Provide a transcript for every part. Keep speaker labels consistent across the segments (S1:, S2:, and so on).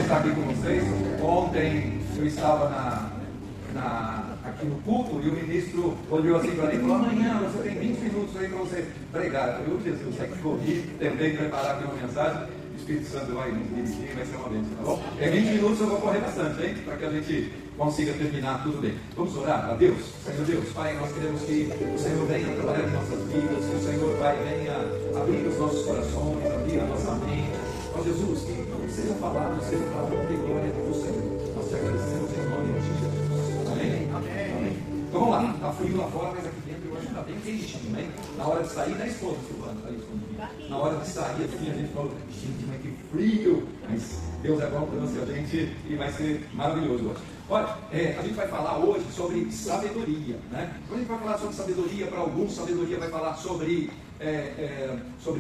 S1: estar aqui com vocês. Ontem eu estava aqui no culto e o ministro olhou assim para mim e falou: amanhã você tem 20 minutos aí para você pregar. Eu falei: ô Jesus, é que corri, tentei preparar aqui uma mensagem. O Espírito Santo vai nos dirigir, vai ser uma bênção, tá bom? Em 20 minutos eu vou correr bastante, hein? Para que a gente consiga terminar tudo bem. Vamos orar a Deus? Senhor Deus, Pai, nós queremos que o Senhor venha trabalhar em nossas vidas, que o Senhor, Pai, venha abrir os nossos corações, abrir a nossa mente. Ó Jesus, que seja falado, seja para a honra e glória do Senhor. Nós te agradecemos em nome de Jesus. Amém? Amém. Então vamos lá, está frio lá fora, mas aqui dentro eu acho que está bem quentinho, hein? Na hora de sair, da esposa, Silvana, está isso comigo. Na hora de sair, assim, a gente falou: gente, mas que frio! Mas Deus é bom, trouxe a gente e vai ser maravilhoso hoje. Olha, a gente vai falar hoje sobre sabedoria, né? Quando a gente vai falar sobre sabedoria, para alguns, sabedoria vai falar sobre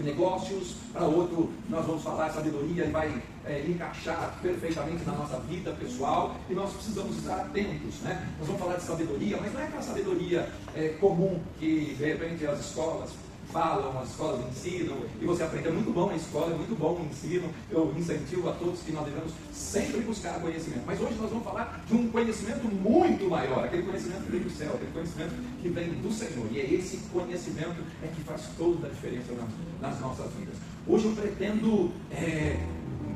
S1: negócios, para outro, nós vamos falar sabedoria e vai encaixar perfeitamente na nossa vida pessoal, e nós precisamos estar atentos, né? Nós vamos falar de sabedoria, mas não é aquela sabedoria comum que, de repente, as escolas falam, as escolas ensinam, e você aprende. É muito bom a escola, é muito bom o ensino. Eu incentivo a todos que nós devemos sempre buscar conhecimento. Mas hoje nós vamos falar de um conhecimento muito maior, aquele conhecimento que vem do céu, aquele conhecimento que vem do Senhor. E é esse conhecimento que faz toda a diferença nas nossas vidas. Hoje eu pretendo,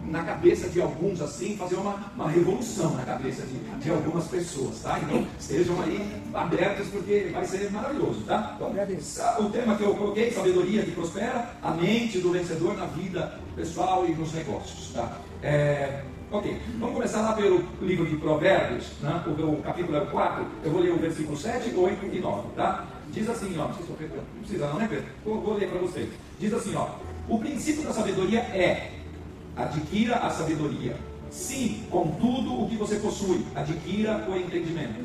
S1: na cabeça de alguns, assim, fazer uma revolução na cabeça de algumas pessoas, tá? Então, estejam aí abertos, porque vai ser maravilhoso, tá? Então, o tema que eu coloquei: sabedoria que prospera, a mente do vencedor na vida pessoal e nos negócios, tá? Ok, vamos começar lá pelo livro de Provérbios, né? O capítulo é o 4, eu vou ler o versículo 7, 8 e 9, tá? Diz assim, ó, não precisa não, né, Pedro? Vou ler para vocês. Diz assim, ó: o princípio da sabedoria é: adquira a sabedoria. Sim, com tudo o que você possui, adquira o entendimento.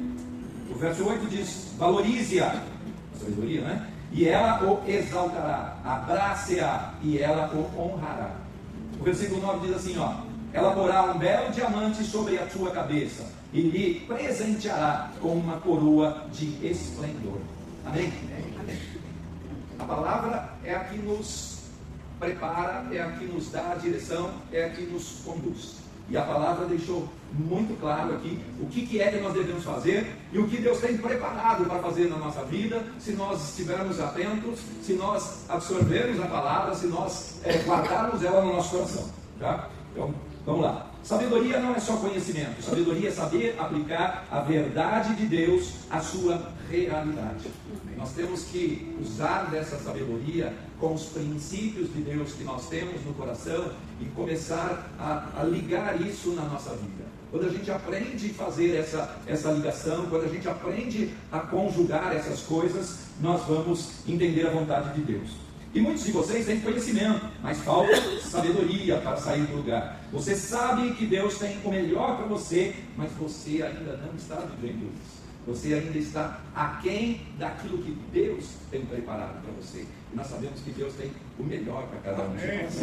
S1: O verso 8 diz: valorize-a, a sabedoria, né? E ela o exaltará, abrace-a e ela o honrará. O versículo 9 diz assim, ó: ela porá um belo diamante sobre a sua cabeça e lhe presenteará com uma coroa de esplendor. Amém? Amém. A palavra é a que nos prepara, é a que nos dá a direção, é a que nos conduz. E a palavra deixou muito claro aqui o que é que nós devemos fazer e o que Deus tem preparado para fazer na nossa vida, se nós estivermos atentos, se nós absorvermos a palavra, se nós guardarmos ela no nosso coração, tá? Então, vamos lá. Sabedoria não é só conhecimento. Sabedoria é saber aplicar a verdade de Deus à sua realidade. Nós temos que usar dessa sabedoria com os princípios de Deus que nós temos no coração e começar a ligar isso na nossa vida. Quando a gente aprende a fazer essa ligação, quando a gente aprende a conjugar essas coisas, nós vamos entender a vontade de Deus. E muitos de vocês têm conhecimento, mas falta sabedoria para sair do lugar. Você sabe que Deus tem o melhor para você, mas você ainda não está vivendo isso. Você ainda está aquém daquilo que Deus tem preparado para você. E nós sabemos que Deus tem o melhor para cada um de nós.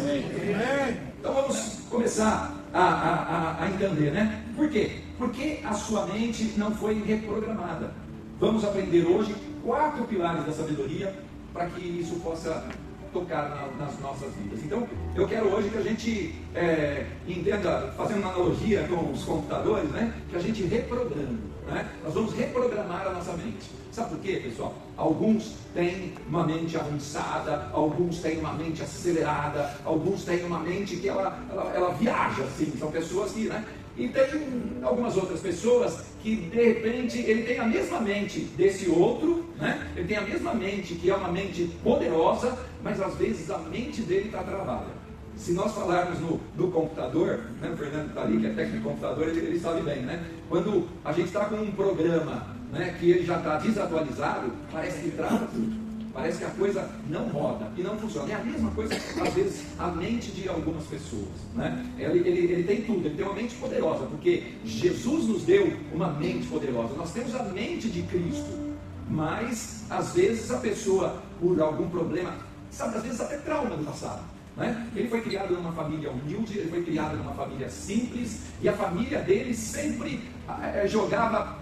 S1: Então vamos começar a entender, né? Por quê? Porque a sua mente não foi reprogramada. Vamos aprender hoje 4 pilares da sabedoria para que isso possa tocar nas nossas vidas. Então, eu quero hoje que a gente entenda, fazendo uma analogia com os computadores, né? Que a gente reprograma, né? Nós vamos reprogramar a nossa mente. Sabe por quê, pessoal? Alguns têm uma mente avançada, alguns têm uma mente acelerada, alguns têm uma mente que ela viaja, assim. São pessoas que, né? E tem algumas outras pessoas que, de repente, ele tem a mesma mente desse outro, né? Ele tem a mesma mente, que é uma mente poderosa, mas às vezes a mente dele está travada. Se nós falarmos no computador, né? O Fernando está ali, que é técnico de computador, ele sabe bem, né? Quando a gente está com um programa, né, que ele já está desatualizado, parece que trava tudo. Parece que a coisa não roda e não funciona. É a mesma coisa, às vezes, a mente de algumas pessoas, né? Ele tem tudo, ele tem uma mente poderosa, porque Jesus nos deu uma mente poderosa. Nós temos a mente de Cristo, mas às vezes a pessoa, por algum problema, sabe, às vezes até trauma do passado, né? Ele foi criado numa família humilde, ele foi criado numa família simples, e a família dele sempre jogava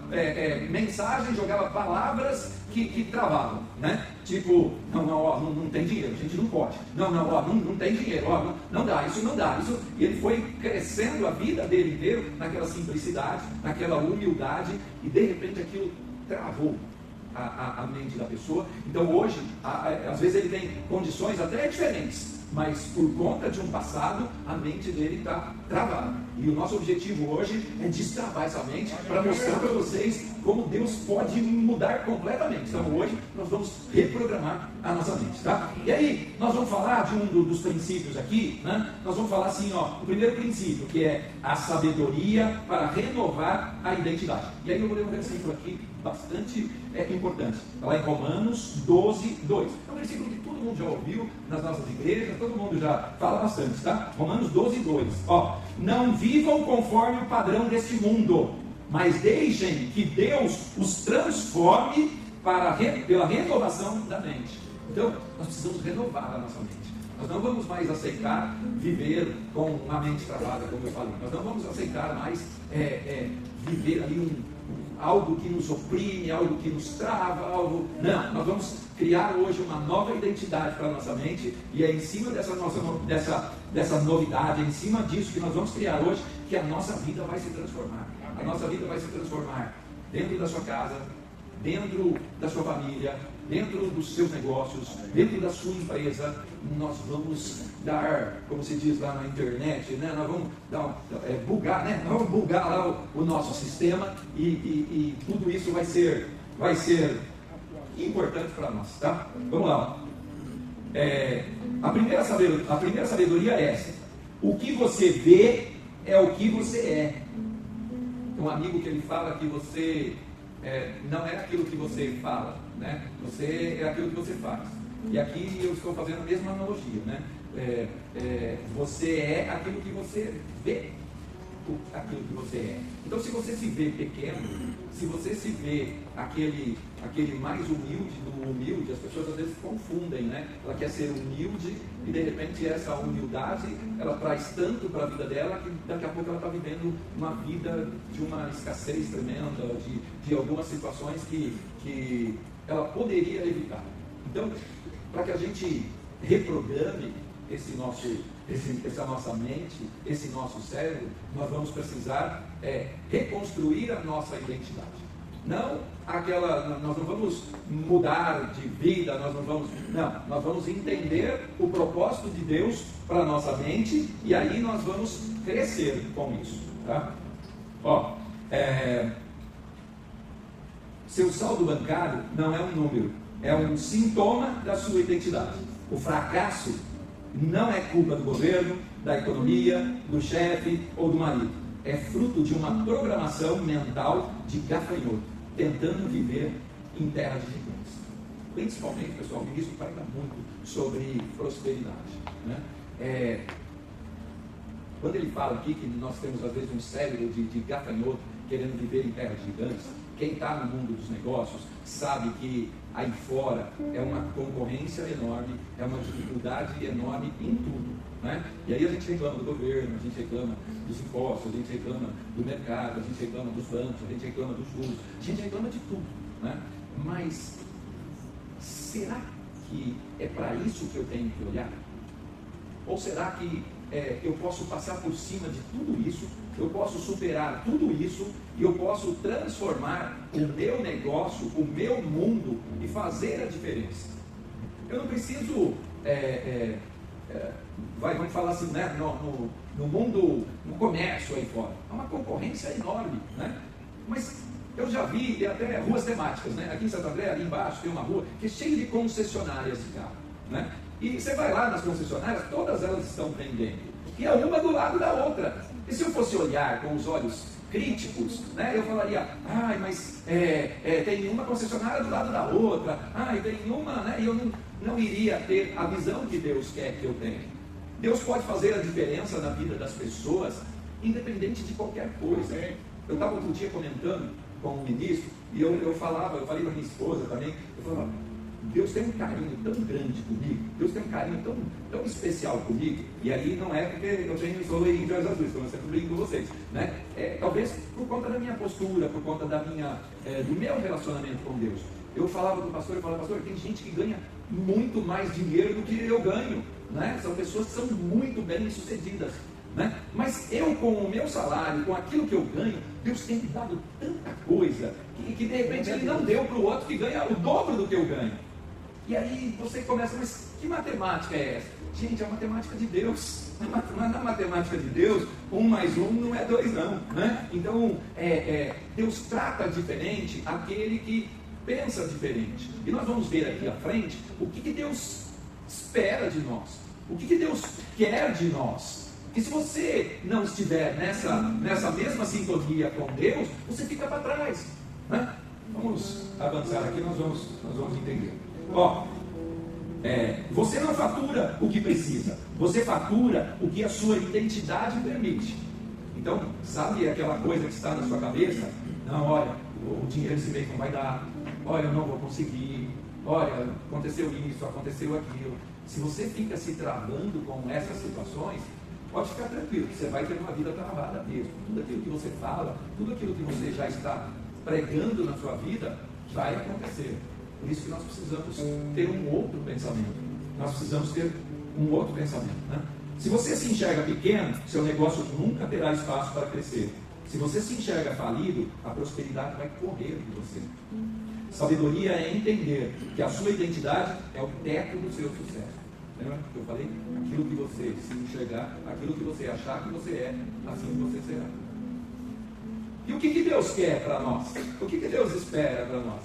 S1: mensagens, jogava palavras que travavam, né? Tipo, não tem dinheiro, a gente não pode. Não tem dinheiro, não dá, isso não dá. Isso. E ele foi crescendo a vida dele inteiro naquela simplicidade, naquela humildade, e de repente aquilo travou a mente da pessoa. Então hoje, às vezes ele tem condições até diferentes, mas por conta de um passado, a mente dele está travada. E o nosso objetivo hoje é destravar essa mente para mostrar para vocês como Deus pode mudar completamente. Então hoje nós vamos reprogramar a nossa mente, tá? E aí, nós vamos falar de um dos princípios aqui, né? Nós vamos falar assim, o primeiro princípio, que é a sabedoria para renovar a identidade. E aí eu vou ler um versículo aqui bastante importante. Está lá em Romanos 12, 2. É um versículo que todo mundo já ouviu nas nossas igrejas, todo mundo já fala bastante, tá? Romanos 12, 2. Não vivam conforme o padrão deste mundo, mas deixem que Deus os transforme pela renovação da mente. Então, nós precisamos renovar a nossa mente. Nós não vamos mais aceitar viver com uma mente travada, como eu falei. Nós não vamos aceitar mais viver ali algo que nos oprime, algo que nos trava, Não, nós vamos criar hoje uma nova identidade para a nossa mente, e é em cima dessa novidade, é em cima disso que nós vamos criar hoje, que a nossa vida vai se transformar. A nossa vida vai se transformar dentro da sua casa, dentro da sua família, dentro dos seus negócios, dentro da sua empresa. Nós vamos dar, como se diz lá na internet, né? Nós vamos bugar, né? Nós vamos bugar lá o nosso sistema, e tudo isso vai ser importante para nós, tá? Vamos lá. A primeira sabedoria é essa: o que você vê é o que você é. Tem um amigo que ele fala que você não é aquilo que você fala, né? Você é aquilo que você faz. E aqui eu estou fazendo a mesma analogia, né? Você é aquilo que você vê, aquilo que você é. Então, se você se vê pequeno, se você se vê aquele mais humilde do humilde, as pessoas às vezes confundem, né? Ela quer ser humilde e de repente essa humildade ela traz tanto para a vida dela que daqui a pouco ela está vivendo uma vida de uma escassez tremenda, de algumas situações que ela poderia evitar. Então, para que a gente reprograme essa nossa mente, esse nosso cérebro, nós vamos precisar reconstruir a nossa identidade. Nós não vamos mudar de vida, nós vamos entender o propósito de Deus para a nossa mente, e aí nós vamos crescer com isso, tá? Seu saldo bancário não é um número, é um sintoma da sua identidade. O fracasso não é culpa do governo, da economia, do chefe ou do marido. É fruto de uma programação mental de gafanhoto, tentando viver em terra de gigantes. Principalmente, pessoal, o ministro fala muito sobre prosperidade, né? Quando ele fala aqui que nós temos às vezes um cérebro de gafanhoto querendo viver em terra de gigantes, quem está no mundo dos negócios sabe que aí fora é uma concorrência enorme, é uma dificuldade enorme em tudo, né? E aí a gente reclama do governo, a gente reclama dos impostos, a gente reclama do mercado, a gente reclama dos bancos, a gente reclama dos juros, a gente reclama de tudo, né? Mas será que é para isso que eu tenho que olhar? Ou será que eu posso passar por cima de tudo isso, eu posso superar tudo isso e eu posso transformar o meu negócio, o meu mundo e fazer a diferença? Eu não preciso, vamos falar assim, né, no mundo, no comércio aí fora, é uma concorrência enorme, né? Mas eu já vi até ruas temáticas, né? Aqui em Santo André, ali embaixo, tem uma rua que é cheia de concessionárias de carro, né? E você vai lá nas concessionárias, todas elas estão vendendo, e é uma do lado da outra. E se eu fosse olhar com os olhos críticos, né, eu falaria, mas tem uma concessionária do lado da outra, tem uma, né, e eu não iria ter a visão que Deus quer que eu tenha. Deus pode fazer a diferença na vida das pessoas, independente de qualquer coisa. Eu estava outro dia comentando com um ministro, e eu falei para minha esposa também, eu falava, Deus tem um carinho tão grande comigo, Deus tem um carinho tão especial comigo, e aí não é porque eu sou em Joias Azuis, como eu sempre brinco com vocês, né? Talvez por conta da minha postura, por conta do meu relacionamento com Deus. Eu falava do pastor, pastor, tem gente que ganha muito mais dinheiro do que eu ganho, né? São pessoas que são muito bem sucedidas, né? Mas eu, com o meu salário, com aquilo que eu ganho, Deus tem me dado tanta coisa que de repente Ele não deu para o outro que ganha o dobro do que eu ganho. E aí você começa, mas que matemática é essa? Gente, é a matemática de Deus. Na matemática de Deus, 1 mais 1 não é 2 não, né? Então, Deus trata diferente aquele que pensa diferente. E nós vamos ver aqui à frente o que Deus espera de nós, o que Deus quer de nós. E se você não estiver nessa mesma sintonia com Deus, você fica para trás, né? Vamos avançar aqui, nós vamos entender. Você não fatura o que precisa, você fatura o que a sua identidade permite. Então, sabe aquela coisa que está na sua cabeça? Não, olha, o dinheiro esse mês não vai dar, olha, eu não vou conseguir, olha, aconteceu isso, aconteceu aquilo. Se você fica se travando com essas situações, pode ficar tranquilo, você vai ter uma vida travada mesmo. Tudo aquilo que você fala, tudo aquilo que você já está pregando na sua vida, vai acontecer. Por isso que nós precisamos ter um outro pensamento. Nós precisamos ter um outro pensamento, né? Se você se enxerga pequeno, seu negócio nunca terá espaço para crescer. Se você se enxerga falido, a prosperidade vai correr de você. Sabedoria é entender que a sua identidade é o teto do seu sucesso. Lembra que eu falei? Aquilo que você se enxergar, aquilo que você achar que você é, assim você será. E o que Deus quer para nós? O que Deus espera para nós?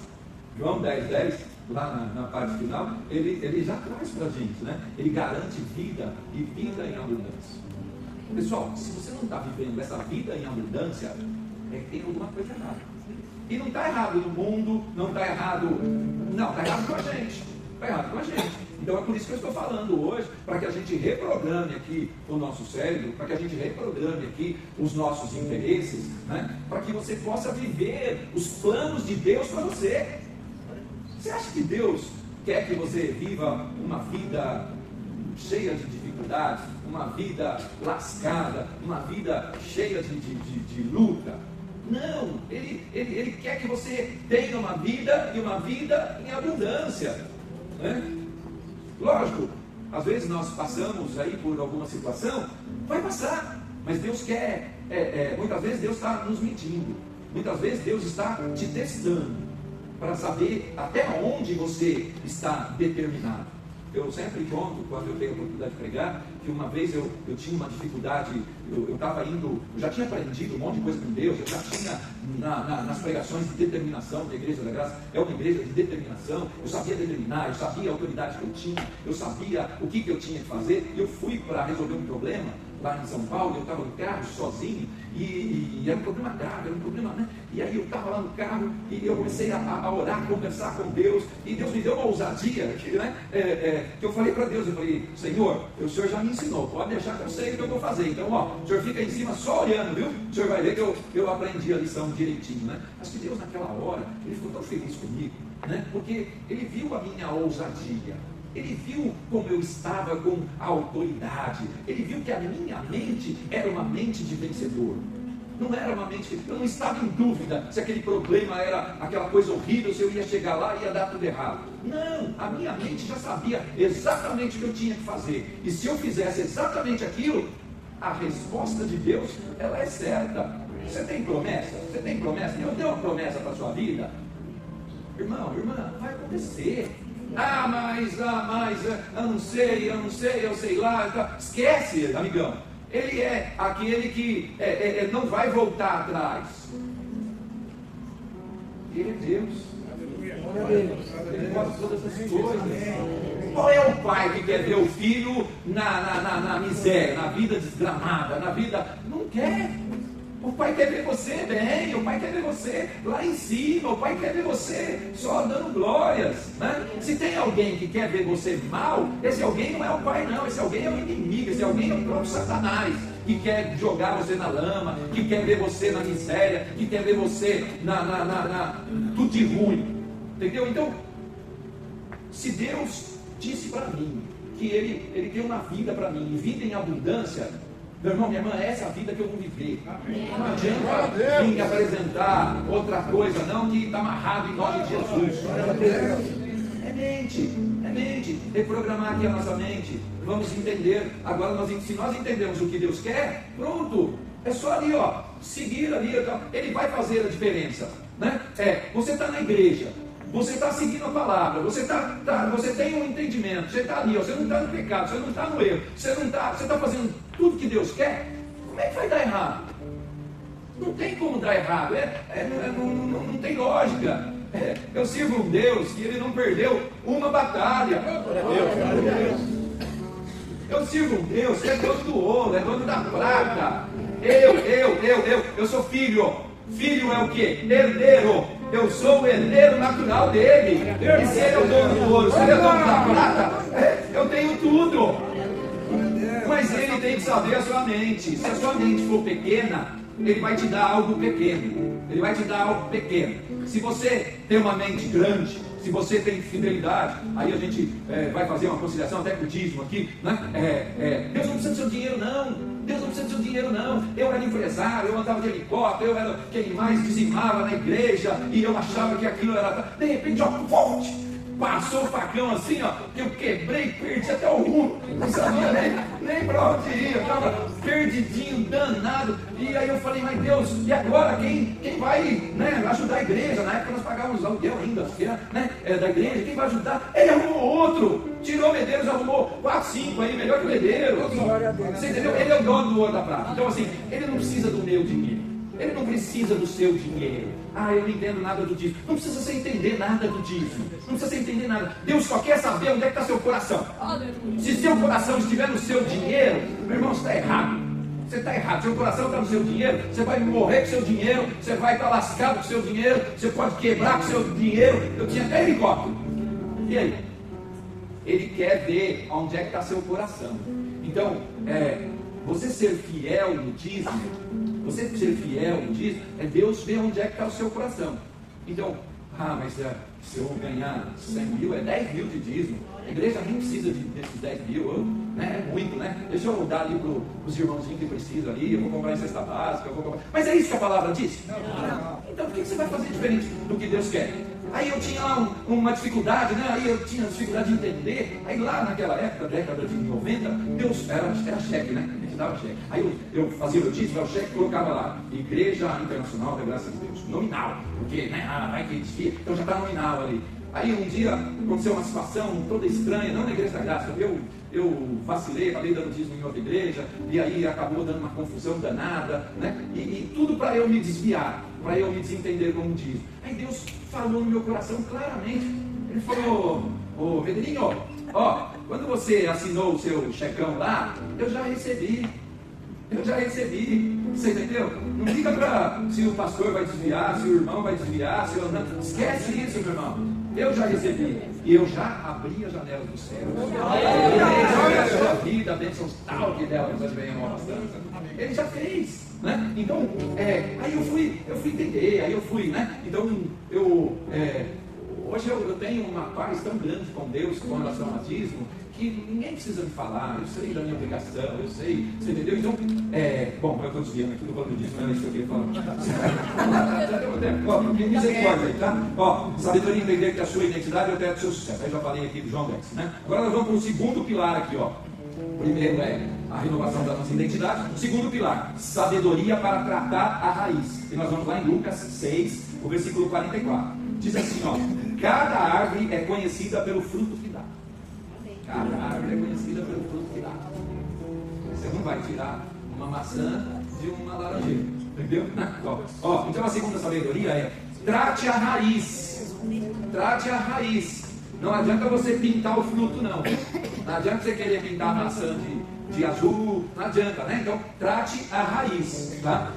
S1: João 10:10, lá na parte final, ele já traz para a gente, né? Ele garante vida e vida em abundância. Pessoal, se você não está vivendo essa vida em abundância, tem alguma coisa errada. E não está errado no mundo, não está errado. Não, está errado com a gente. Está errado com a gente. Então é por isso que eu estou falando hoje, para que a gente reprograme aqui o nosso cérebro, para que a gente reprograme aqui os nossos interesses, né? Para que você possa viver os planos de Deus para você. Você acha que Deus quer que você viva uma vida cheia de dificuldades, uma vida lascada, uma vida cheia de luta? Não, ele quer que você tenha uma vida e uma vida em abundância, né? Lógico, às vezes nós passamos aí por alguma situação, vai passar, mas Deus quer, muitas vezes Deus está nos medindo, muitas vezes Deus está te testando, para saber até onde você está determinado. Eu sempre conto, quando eu tenho a oportunidade de pregar, que uma vez eu tinha uma dificuldade, eu estava indo, eu já tinha aprendido um monte de coisa com Deus, eu já tinha nas pregações de determinação da Igreja da Graça, é uma igreja de determinação, eu sabia determinar, eu sabia a autoridade que eu tinha, eu sabia o que eu tinha que fazer, e eu fui para resolver um problema lá em São Paulo, eu estava no carro sozinho, e era um problema grave, era um problema, né? E aí eu estava lá no carro, e eu comecei a orar, a conversar com Deus, e Deus me deu uma ousadia, né? Que eu falei para Deus, eu falei, Senhor, o Senhor já me ensinou, pode deixar que eu sei o que eu vou fazer, então o Senhor fica em cima só olhando, viu? O Senhor vai ver que eu aprendi a lição direitinho, né? Mas que Deus naquela hora, Ele ficou tão feliz comigo, né? Porque Ele viu a minha ousadia, Ele viu como eu estava com a autoridade, Ele viu que a minha mente era uma mente de vencedor. Não era uma mente, eu não estava em dúvida se aquele problema era aquela coisa horrível, se eu ia chegar lá e ia dar tudo errado. Não, a minha mente já sabia exatamente o que eu tinha que fazer. E se eu fizesse exatamente aquilo, a resposta de Deus, ela é certa. Você tem promessa? Você tem promessa? Eu tenho uma promessa para a sua vida? Irmão, irmã, vai acontecer. Mas eu não sei, eu sei lá. Esquece, amigão. Ele é aquele que não vai voltar atrás. Ele é Deus. Ele pode todas as coisas. Qual é o pai que quer ver o filho na miséria, na vida desgramada, na vida... Não quer. O pai quer ver você bem, o pai quer ver você lá em cima, o pai quer ver você só dando glórias, né? Se tem alguém que quer ver você mal, esse alguém não é o pai não, esse alguém é o inimigo, esse alguém é o próprio Satanás, que quer jogar você na lama, que quer ver você na miséria, que quer ver você tudo de ruim, entendeu? Então, Se Deus disse para mim que Ele tem uma vida para mim, vida em abundância, meu irmão, minha irmã, essa é a vida que eu vou viver. Não adianta vir apresentar outra coisa, não, que está amarrado em nome de Jesus. É mente, reprogramar aqui a nossa mente. Vamos entender. Agora, se nós entendemos o que Deus quer, pronto, é só ali, ó, seguir ali, Ele vai fazer a diferença, né? Você está na igreja, você está seguindo a palavra, você tem um entendimento, você está ali, ó, você não está no pecado, você não está no erro, você está fazendo tudo que Deus quer. Como é que vai dar errado? Não tem como dar errado, não tem lógica. Eu sirvo um Deus que Ele não perdeu uma batalha. Eu sirvo um Deus que é dono do ouro, é dono da prata. Eu sou filho. Filho é o quê? Herdeiro. Eu sou o herdeiro natural dele. E se Ele é o dono do ouro, se Ele é o dono da prata, eu tenho tudo. Mas Ele tem que saber a sua mente. Se a sua mente for pequena, Ele vai te dar algo pequeno. Ele vai te dar algo pequeno. Se você tem uma mente grande, se você tem fidelidade, aí a gente vai fazer uma conciliação até com o dízimo aqui, né? Deus não precisa do seu dinheiro, não. Deus não precisa do seu dinheiro, não. Eu era empresário, eu andava de helicóptero, eu era quem mais dizimava na igreja, e eu achava que aquilo era. De repente, ó, forte! Passou o facão assim, ó, que eu quebrei, perdi até o rumo, não sabia nem para onde ir, eu estava perdidinho, danado. E aí eu falei, mas Deus, e agora quem vai, né, ajudar a igreja? Na época nós pagávamos aluguel ainda, né, da igreja, quem vai ajudar? Ele arrumou outro, tirou o Medeiros, arrumou 4, 5 aí, melhor que o Medeiros. Você entendeu? Ele é o dono do ouro da prata. Então assim, ele não precisa do meu dinheiro. Ele não precisa do seu dinheiro. Eu não entendo nada do dízimo. Não precisa você entender nada do dízimo. Não precisa você entender nada. Deus só quer saber onde é que está seu coração. Se seu coração estiver no seu dinheiro, meu irmão, você está errado. Você está errado. Seu coração está no seu dinheiro, você vai morrer com seu dinheiro, você vai estar lascado com seu dinheiro, você pode quebrar com seu dinheiro. Eu tinha até helicóptero. E aí? Ele quer ver onde é que está seu coração. Então, você ser fiel no dízimo, é Deus ver onde é que está o seu coração. Então, mas se eu ganhar 100 mil, é 10 mil de dízimo. A igreja nem precisa desses 10 mil, né? É muito, né? Deixa eu dar ali para os irmãozinhos que precisam ali, eu vou comprar em cesta básica, Mas é isso que a palavra diz? Não. Então por que você vai fazer diferente do que Deus quer? Aí eu tinha lá uma dificuldade, né? Aí eu tinha dificuldade de entender. Aí lá naquela época, década de 90, Deus era cheque, né? A gente dava cheque. Aí eu fazia o dízimo, o cheque, colocava lá, Igreja Internacional da Graça de Deus, nominal, porque, né? Vai que desfia, então já está nominal ali. Aí um dia aconteceu uma situação toda estranha, não na Igreja da Graça, eu vacilei, acabei dando dízimo em outra igreja, e aí acabou dando uma confusão danada, né? E tudo para eu me desviar, para eu me desentender como dízimo. Aí Deus falou no meu coração claramente. Ele falou, Pedrinho, quando você assinou o seu checão lá, eu já recebi. Você entendeu? Não liga para se o pastor vai desviar, se o irmão vai desviar, se eu não. Esquece isso, meu irmão. Eu já recebi. E eu já abri as janelas do céu. A sua vida, bênçãos tal que delas venham arrastando. Ele já fez, né? Então, aí eu fui entender, né? Então, hoje eu tenho uma paz tão grande com Deus com relação ao dízimo, que ninguém precisa me falar, eu sei da minha obrigação, eu sei, você entendeu? Então, bom, eu estou desviando aqui do falando disso, não é isso que eu queria falar. Misericórdia aí, tá? Sabedoria entender que a sua identidade é o teto do seu sucesso. Aí já falei aqui do João 10, né? Agora nós vamos para o segundo pilar aqui, ó. O primeiro é a renovação da nossa identidade. O segundo pilar, sabedoria para tratar a raiz. E nós vamos lá em Lucas 6, o versículo 44. Diz assim, ó: cada árvore é conhecida pelo fruto que dá. Cada árvore é conhecida pelo fruto que dá. Você não vai tirar uma maçã de uma laranjeira, entendeu? Então a segunda sabedoria é: trate a raiz. Trate a raiz. Não adianta você pintar o fruto, não. Não adianta você querer pintar a maçã de azul, não adianta, né? Então, trate a raiz, tá?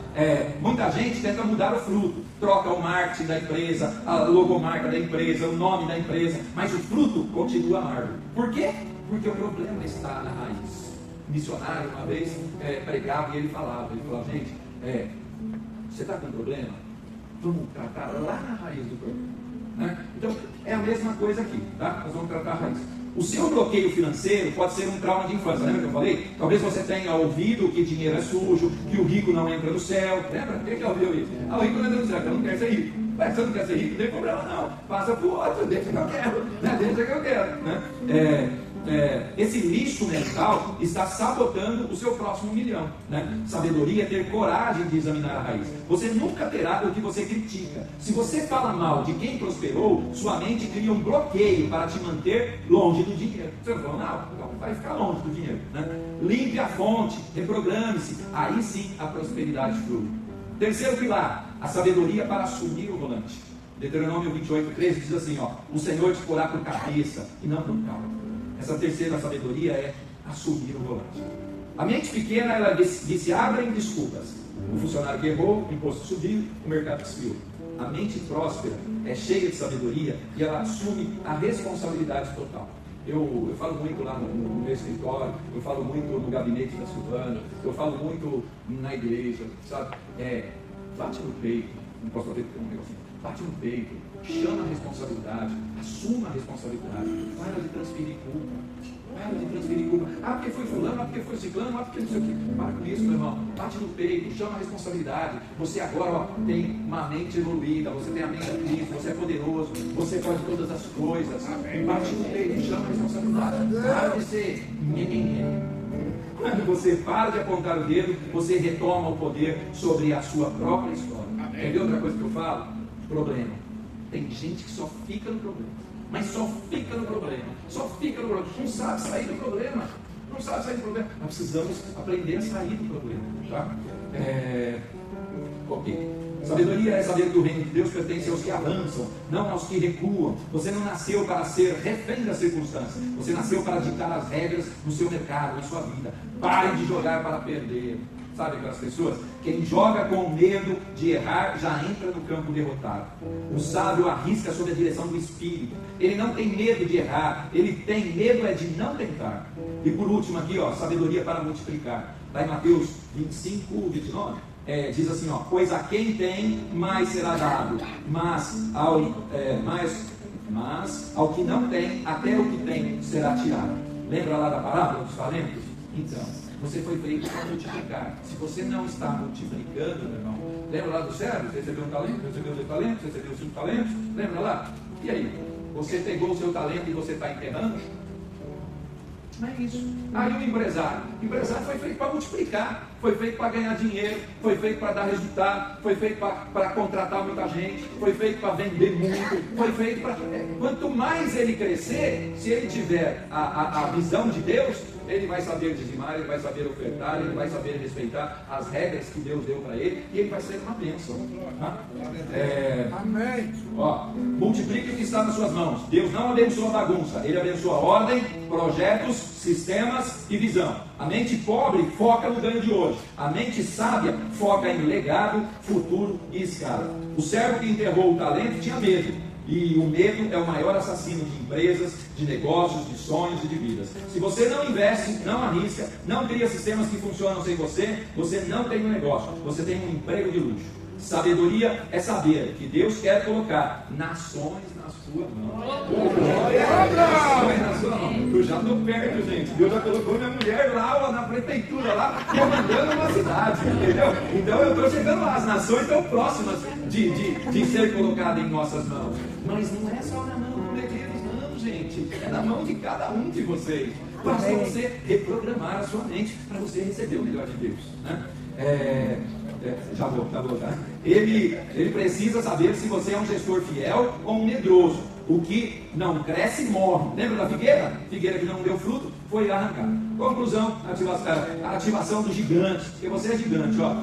S1: Muita gente tenta mudar o fruto, troca o marketing da empresa, a logomarca da empresa, o nome da empresa, mas o fruto continua árvore. Por quê? Porque o problema está na raiz. O missionário, uma vez, pregava e ele falava, gente, você está com problema? Vamos tratar lá na raiz do problema. né? Então, é a mesma coisa aqui, tá? Nós vamos tratar a raiz. O seu bloqueio financeiro pode ser um trauma de infância, lembra que eu falei? Talvez você tenha ouvido que dinheiro é sujo, que o rico não entra no céu, lembra? Quem já ouviu isso? O rico não entra no céu, porque eu não quero ser rico. Mas você não quer ser rico, não tem problema não, passa pro outro, deixa que eu quero, né? Deixa que eu quero, né? Esse lixo mental está sabotando o seu próximo milhão, né? Sabedoria é ter coragem de examinar a raiz. Você nunca terá o que você critica. Se você fala mal de quem prosperou, sua mente cria um bloqueio para te manter longe do dinheiro. Você não falou, não, então vai ficar longe do dinheiro, né? Limpe a fonte, reprograme-se, aí sim a prosperidade flui. Terceiro pilar, a sabedoria para assumir o volante. Deuteronômio 28:13 diz assim, ó: o Senhor te porá por cabeça e não por cauda. Essa terceira sabedoria é assumir o volante. A mente pequena, ela viciada em desculpas. O funcionário que errou, o imposto subiu, o mercado desviou. A mente próspera é cheia de sabedoria e ela assume a responsabilidade total. Eu falo muito lá no meu escritório, eu falo muito no gabinete da Silvana, eu falo muito na igreja, sabe? Bate no peito, não posso fazer um negocinho. Bate no peito, chama a responsabilidade, assuma a responsabilidade, para de transferir culpa. Para de transferir culpa. Ah, porque foi fulano, ah, porque foi ciclano, ah, porque não sei o quê. Para com isso, meu irmão. Bate no peito, chama a responsabilidade. Você agora, ó, tem uma mente evoluída, você tem a mente de Cristo, você é poderoso, você pode todas as coisas. Bate no peito, chama a responsabilidade. Para de ser Quando você para de apontar o dedo, você retoma o poder sobre a sua própria história. Quer ver outra coisa que eu falo? Problema. Tem gente que só fica no problema. Mas só fica no problema. Só fica no problema. Não sabe sair do problema. Não sabe sair do problema. Nós precisamos aprender a sair do problema. Tá? Ok. Sabedoria é saber que o reino de Deus pertence aos que avançam, não aos que recuam. Você não nasceu para ser refém das circunstâncias. Você nasceu para ditar as regras no seu mercado, na sua vida. Pare de jogar para perder. Sabe aquelas pessoas? Quem joga com medo de errar já entra no campo derrotado. O sábio arrisca sob a direção do Espírito. Ele não tem medo de errar, ele tem medo de não tentar. E por último aqui, ó, sabedoria para multiplicar. Lá em Mateus 25, 29, diz assim, ó: pois a quem tem, mais será dado, mas ao que não tem, até o que tem será tirado. Lembra lá da parábola dos talentos? Então, você foi feito para multiplicar. Se você não está multiplicando, meu irmão, lembra lá do servo? Você recebeu um talento, recebeu 2 talentos, recebeu 5 talentos, lembra lá? E aí? Você pegou o seu talento e você está enterrando? Não é isso. Aí o empresário foi feito para multiplicar, foi feito para ganhar dinheiro, foi feito para dar resultado, foi feito para contratar muita gente, foi feito para vender muito, foi feito para... Quanto mais ele crescer, se ele tiver a visão de Deus, ele vai saber dizimar, ele vai saber ofertar, ele vai saber respeitar as regras que Deus deu para ele, e ele vai ser uma bênção. Tá?
S2: Amém.
S1: Ó, multiplique o que está nas suas mãos. Deus não abençoa bagunça, Ele abençoa ordem, projetos, sistemas e visão. A mente pobre foca no ganho de hoje. A mente sábia foca em legado, futuro e escala. O servo que enterrou o talento tinha medo. E o medo é o maior assassino de empresas, de negócios, de sonhos e de vidas. Se você não investe, não arrisca, não cria sistemas que funcionam sem você, você não tem um negócio, você tem um emprego de luxo. Sabedoria é saber que Deus quer colocar nações na sua mão. Nações na sua mão. Eu já estou perto, gente. Deus já colocou minha mulher lá na prefeitura, lá comandando uma cidade, entendeu? Então eu estou chegando lá. As nações estão próximas de ser colocadas em nossas mãos. Mas não é só na mão de Deus, não, gente. É na mão de cada um de vocês. Basta você reprogramar a sua mente para você receber o melhor de Deus, né? Já vou, tá? Ele precisa saber se você é um gestor fiel ou um medroso. O que não cresce morre. Lembra da figueira? Figueira que não deu fruto foi arrancada. Conclusão, a ativação do gigante. Porque você é gigante, ó.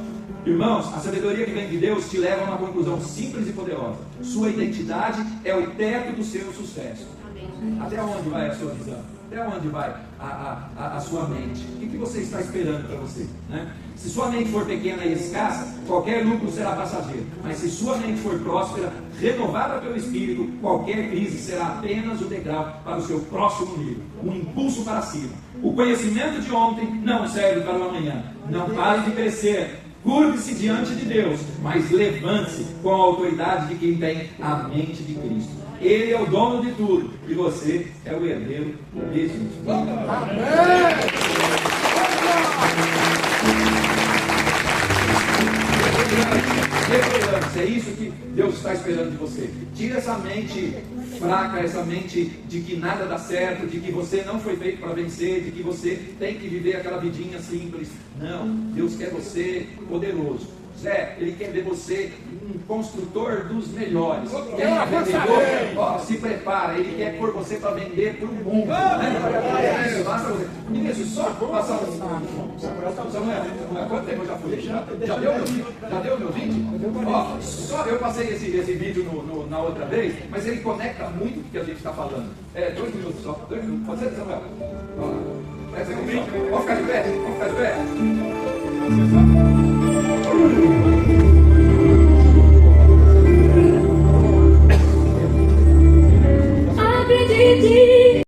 S1: Irmãos, a sabedoria que vem de Deus te leva a uma conclusão simples e poderosa. Sua identidade é o teto do seu sucesso. Até onde vai a sua visão? Até onde vai a sua mente? O que você está esperando para você, né? Se sua mente for pequena e escassa, qualquer lucro será passageiro. Mas se sua mente for próspera, renovada pelo Espírito, qualquer crise será apenas o degrau para o seu próximo nível, um impulso para cima. O conhecimento de ontem não serve para o amanhã. Não pare de crescer. Curve-se diante de Deus, mas levante-se com a autoridade de quem tem a mente de Cristo. Ele é o dono de tudo e você é o herdeiro legítimo. É isso que Deus está esperando de você. Tira essa mente fraca, essa mente de que nada dá certo, de que você não foi feito para vencer, de que você tem que viver aquela vidinha simples. Não, Deus quer você poderoso. Zé, Ele quer ver você um construtor dos melhores. Quer um vendedor? Ó, se prepara, Ele quer pôr você para vender para o mundo. Né? Isso, basta você. Ministro, só passar um. Samuel, quanto tempo eu já fui? Já deu meu vídeo? Já deu meu vídeo? Ó, só eu passei esse vídeo na outra vez, mas ele conecta muito o que a gente está falando. 2 minutos só. 2 minutos. Pode ser, Samuel? Ó, presta atenção. Pode ficar de pé. Pode ficar de pé.